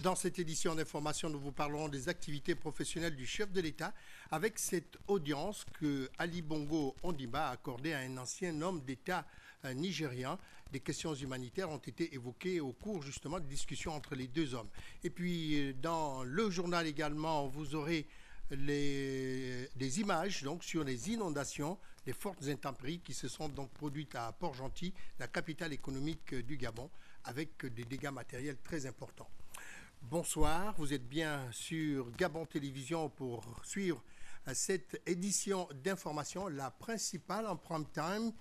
Dans cette édition d'information, nous vous parlerons des activités professionnelles du chef de l'État avec cette audience que Ali Bongo Ondimba a accordée à un ancien homme d'État nigérian. Des questions humanitaires ont été évoquées au cours justement de discussions entre les deux hommes. Et puis dans le journal également, vous aurez des images donc sur les inondations, les fortes intempéries qui se sont donc produites à Port-Gentil, la capitale économique du Gabon, avec des dégâts matériels très importants. Bonsoir, vous êtes bien sur Gabon Télévision pour suivre cette édition d'information, la principale en prime time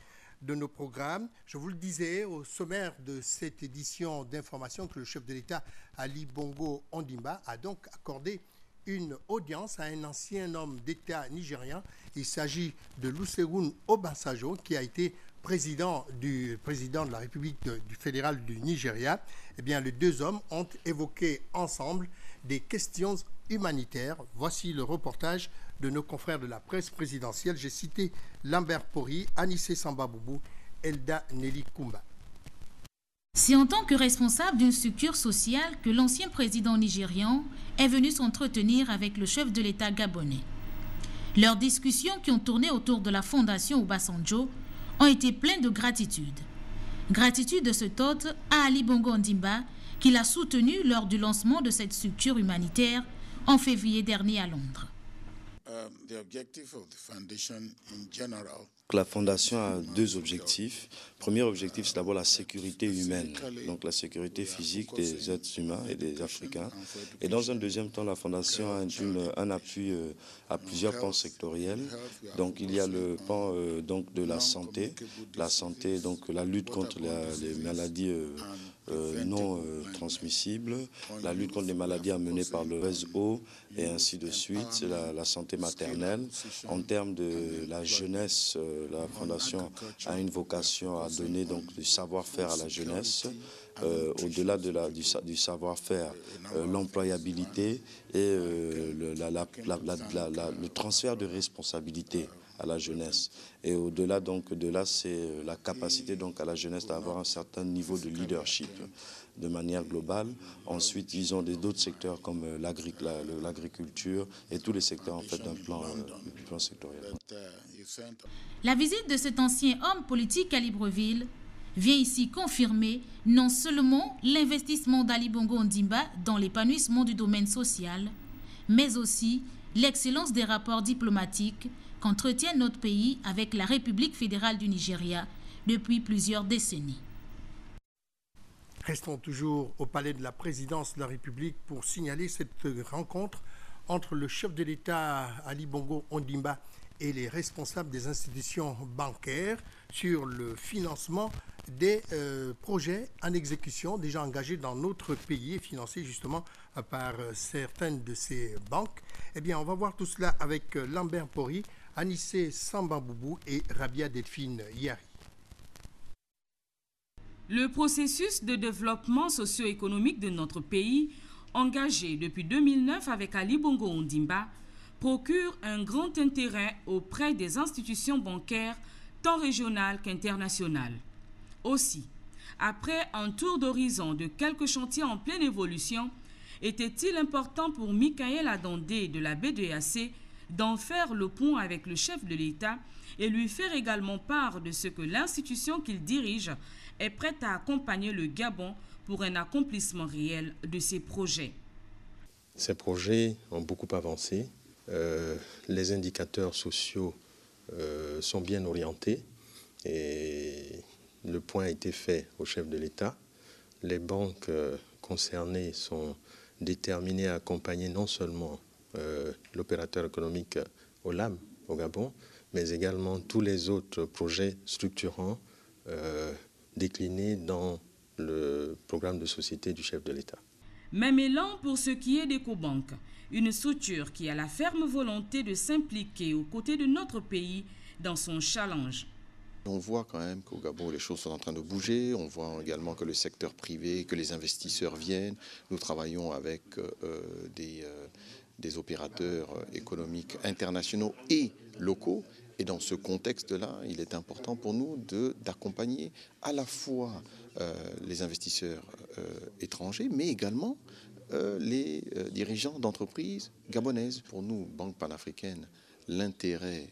de nos programmes. Je vous le disais au sommaire de cette édition d'information que le chef de l'État Ali Bongo Ondimba a donc accordé une audience à un ancien homme d'État nigérien. Il s'agit de Olusegun Obasanjo, qui a été président de la République fédérale du Nigeria. Eh bien, les deux hommes ont évoqué ensemble des questions humanitaires. Voici le reportage de nos confrères de la presse présidentielle. J'ai cité Lambert Pori, Anissé Sambaboubou, Elda Nelly Koumba. C'est en tant que responsable d'une structure sociale que l'ancien président nigérian est venu s'entretenir avec le chef de l'État gabonais. Leurs discussions qui ont tourné autour de la fondation Obasanjo ont été pleines de gratitude. Gratitude de cet hôte à Ali Bongo Ondimba, qui l'a soutenu lors du lancement de cette structure humanitaire en février dernier à Londres. La fondation a deux objectifs. Le premier objectif, c'est d'abord la sécurité humaine, donc la sécurité physique des êtres humains et des Africains. Et dans un deuxième temps, la fondation a un appui à plusieurs pans sectoriels. Donc il y a le pan donc de la santé, donc la lutte contre les maladies non transmissibles, la lutte contre les maladies amenées par le réseau et ainsi de suite, c'est la santé maternelle. En termes de la jeunesse, la Fondation a une vocation à donner donc du savoir-faire à la jeunesse, au-delà du savoir-faire, l'employabilité et le transfert de responsabilité à la jeunesse. Et au-delà donc de là, c'est la capacité donc à la jeunesse d'avoir un certain niveau de leadership de manière globale. Ensuite, ils ont d'autres secteurs comme l'agriculture et tous les secteurs en fait d'un plan sectoriel. La visite de cet ancien homme politique à Libreville vient ici confirmer non seulement l'investissement d'Ali Bongo Ondimba dans l'épanouissement du domaine social, mais aussi l'excellence des rapports diplomatiques qu'entretient notre pays avec la République fédérale du Nigeria depuis plusieurs décennies. Restons toujours au palais de la présidence de la République pour signaler cette rencontre entre le chef de l'État Ali Bongo Ondimba et les responsables des institutions bancaires sur le financement des projets en exécution déjà engagés dans notre pays et financés justement par certaines de ces banques. Eh bien, on va voir tout cela avec Lambert Pori, Anissé Sambaboubou et Rabia Delphine Yari. Le processus de développement socio-économique de notre pays, engagé depuis 2009 avec Ali Bongo Ondimba, procure un grand intérêt auprès des institutions bancaires tant régionales qu'internationales. Aussi, après un tour d'horizon de quelques chantiers en pleine évolution, était-il important pour Michael Adandé de la BDAC d'en faire le pont avec le chef de l'État et lui faire également part de ce que l'institution qu'il dirige est prête à accompagner le Gabon pour un accomplissement réel de ses projets. Ces projets ont beaucoup avancé. Les indicateurs sociaux sont bien orientés et le point a été fait au chef de l'État. Les banques concernées sont déterminées à accompagner non seulement l'opérateur économique OLAM au Gabon, mais également tous les autres projets structurants déclinés dans le programme de société du chef de l'État. Même élan pour ce qui est d'Ecobank, une structure qui a la ferme volonté de s'impliquer aux côtés de notre pays dans son challenge. On voit quand même qu'au Gabon, les choses sont en train de bouger. On voit également que le secteur privé, que les investisseurs viennent. Nous travaillons avec des opérateurs économiques internationaux et locaux. Et dans ce contexte-là, il est important pour nous d'accompagner à la fois les investisseurs étrangers, mais également les dirigeants d'entreprises gabonaises. Pour nous, Banque panafricaine, l'intérêt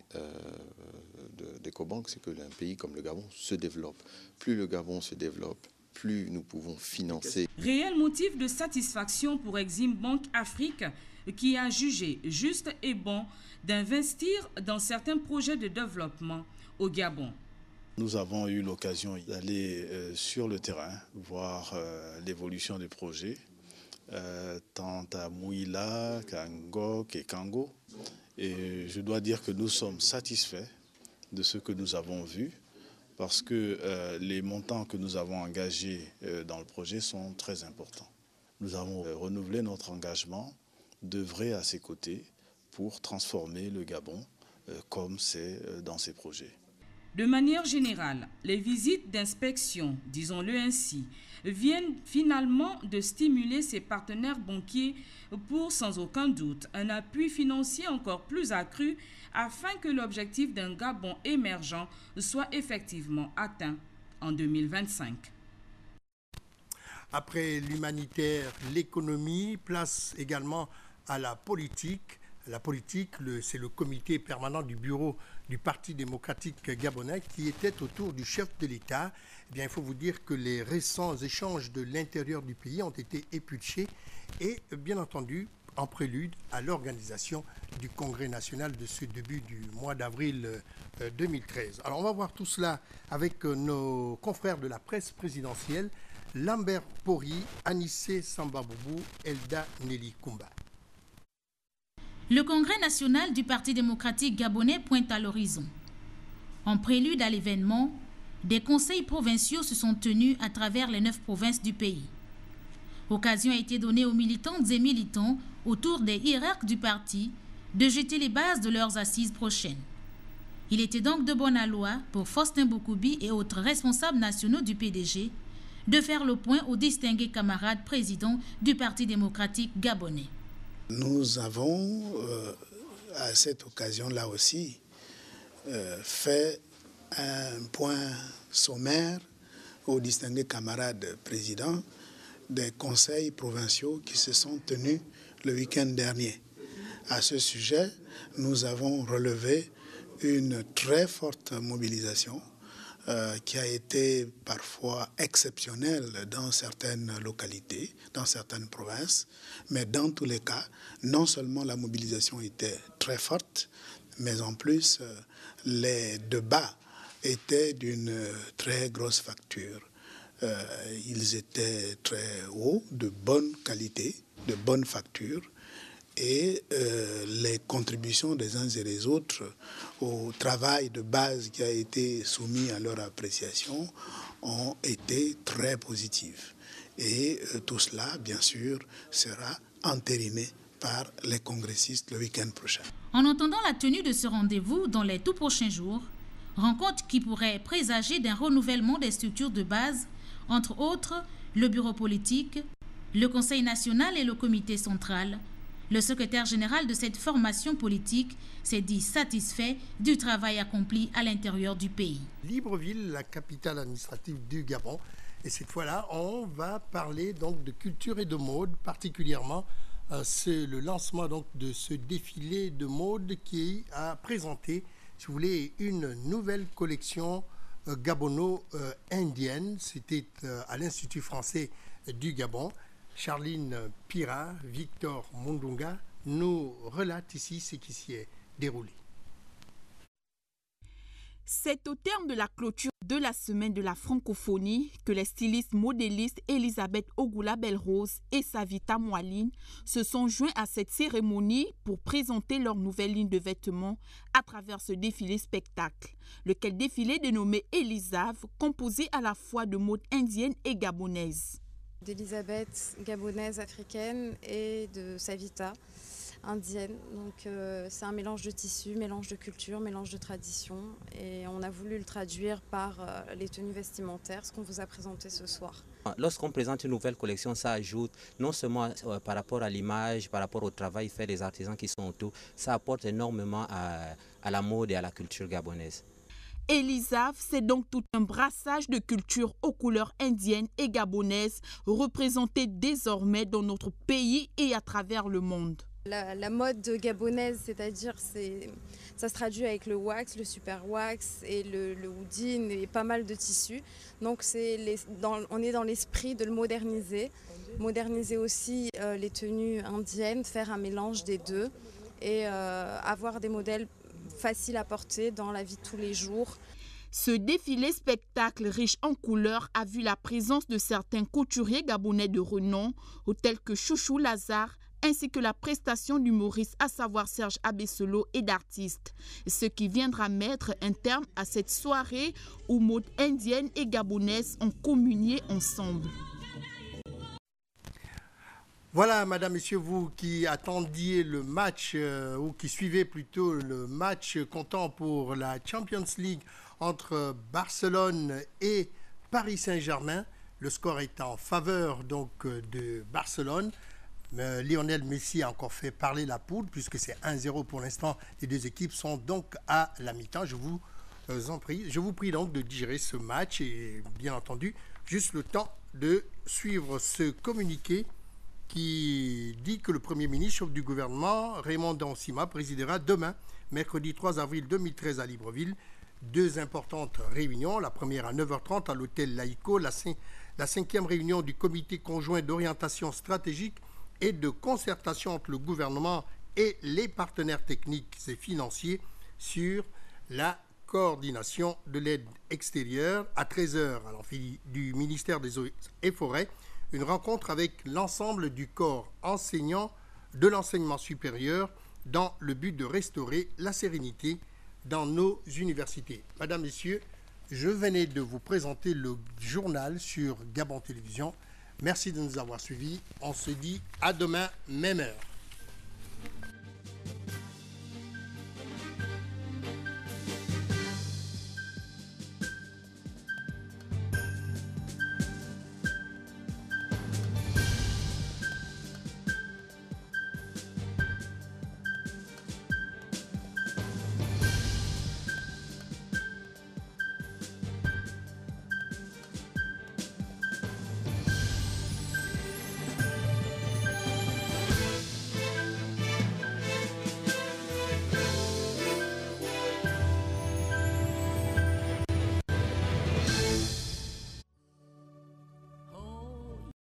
d'Ecobank, c'est que un pays comme le Gabon se développe. Plus le Gabon se développe, plus nous pouvons financer. Réel motif de satisfaction pour Exim Bank Afrique, qui a jugé juste et bon d'investir dans certains projets de développement au Gabon. Nous avons eu l'occasion d'aller sur le terrain, voir l'évolution des projets, tant à Mouila qu'à Ngok et Kango. Et je dois dire que nous sommes satisfaits de ce que nous avons vu, parce que les montants que nous avons engagés dans le projet sont très importants. Nous avons renouvelé notre engagement d'œuvrer à ses côtés pour transformer le Gabon comme c'est dans ces projets. De manière générale, les visites d'inspection, disons-le ainsi, viennent finalement de stimuler ses partenaires banquiers pour, sans aucun doute, un appui financier encore plus accru afin que l'objectif d'un Gabon émergent soit effectivement atteint en 2025. Après l'humanitaire, l'économie, place également à la politique. La politique, c'est le comité permanent du bureau du Parti démocratique gabonais qui était autour du chef de l'État. Eh bien, il faut vous dire que les récents échanges de l'intérieur du pays ont été épluchés et, bien entendu, en prélude à l'organisation du Congrès national de ce début du mois d'avril 2013. Alors, on va voir tout cela avec nos confrères de la presse présidentielle, Lambert Pori, Anissé Sambaboubou, Elda Nelly Koumba. Le Congrès national du Parti démocratique gabonais pointe à l'horizon. En prélude à l'événement, des conseils provinciaux se sont tenus à travers les 9 provinces du pays. Occasion a été donnée aux militantes et militants autour des hiérarques du parti de jeter les bases de leurs assises prochaines. Il était donc de bonne loi pour Faustin Boukoubi et autres responsables nationaux du PDG de faire le point aux distingués camarades présidents du Parti démocratique gabonais. Nous avons, à cette occasion-là aussi, fait un point sommaire aux distingués camarades présidents des conseils provinciaux qui se sont tenus le week-end dernier. À ce sujet, nous avons relevé une très forte mobilisation qui a été parfois exceptionnelle dans certaines localités, dans certaines provinces, mais dans tous les cas, non seulement la mobilisation était très forte, mais en plus, les débats étaient d'une très grosse facture. Ils étaient très hauts, de bonne qualité, de bonne facture, et les contributions des uns et des autres au travail de base qui a été soumis à leur appréciation ont été très positives. Et tout cela, bien sûr, sera entériné par les congressistes le week-end prochain. En entendant la tenue de ce rendez-vous dans les tout prochains jours, rencontre qui pourrait présager d'un renouvellement des structures de base, entre autres le bureau politique, le Conseil national et le comité central, le secrétaire général de cette formation politique s'est dit satisfait du travail accompli à l'intérieur du pays. Libreville, la capitale administrative du Gabon. Et cette fois-là, on va parler donc de culture et de mode, particulièrement c'est le lancement donc de ce défilé de mode qui a présenté, si vous voulez, une nouvelle collection gabono-indienne. C'était à l'Institut français du Gabon. Charline Pira, Victor Mundunga nous relate ici ce qui s'y est déroulé. C'est au terme de la clôture de la semaine de la francophonie que les stylistes modélistes Elisabeth Ogula-Belrose et Savita Moaline se sont joints à cette cérémonie pour présenter leur nouvelle ligne de vêtements à travers ce défilé spectacle. Lequel défilé dénommé Elisave, composé à la fois de modes indiennes et gabonaises. D'Elisabeth, gabonaise, africaine, et de Savita, indienne. Donc c'est un mélange de tissus, mélange de culture, mélange de tradition. Et on a voulu le traduire par les tenues vestimentaires, ce qu'on vous a présenté ce soir. Lorsqu'on présente une nouvelle collection, ça ajoute non seulement par rapport à l'image, par rapport au travail fait des artisans qui sont autour, ça apporte énormément à la mode et à la culture gabonaise. Elisav, c'est donc tout un brassage de cultures aux couleurs indiennes et gabonaises représentées désormais dans notre pays et à travers le monde. La mode gabonaise, c'est-à-dire ça se traduit avec le wax, le super wax et le houdin et pas mal de tissus. Donc on est dans l'esprit de le moderniser. Moderniser aussi les tenues indiennes, faire un mélange des deux et avoir des modèles faciles à porter dans la vie de tous les jours. Ce défilé spectacle riche en couleurs a vu la présence de certains couturiers gabonais de renom, tels que Chouchou Lazare, ainsi que la prestation d'humoristes, à savoir Serge Abessolo et d'artistes. Ce qui viendra mettre un terme à cette soirée où modes indiennes et gabonaises ont communié ensemble. Voilà, madame, messieurs, vous qui attendiez le match, ou qui suivez plutôt le match comptant pour la Champions League entre Barcelone et Paris Saint-Germain. Le score est en faveur donc de Barcelone. Lionel Messi a encore fait parler la poule puisque c'est 1-0 pour l'instant. Les deux équipes sont donc à la mi-temps. Je vous prie donc de digérer ce match et bien entendu, juste le temps de suivre ce communiqué qui dit que le Premier ministre, chef du gouvernement, Raymond Dansima, présidera demain, mercredi 3 avril 2013 à Libreville, deux importantes réunions. La première à 9h30 à l'hôtel Laïco, la cinquième réunion du comité conjoint d'orientation stratégique et de concertation entre le gouvernement et les partenaires techniques et financiers sur la coordination de l'aide extérieure. À 13h, à l'amphi du ministère des Eaux et Forêts, une rencontre avec l'ensemble du corps enseignant de l'enseignement supérieur dans le but de restaurer la sérénité dans nos universités. Madame, Messieurs, je venais de vous présenter le journal sur Gabon Télévision. Merci de nous avoir suivis. On se dit à demain, même heure.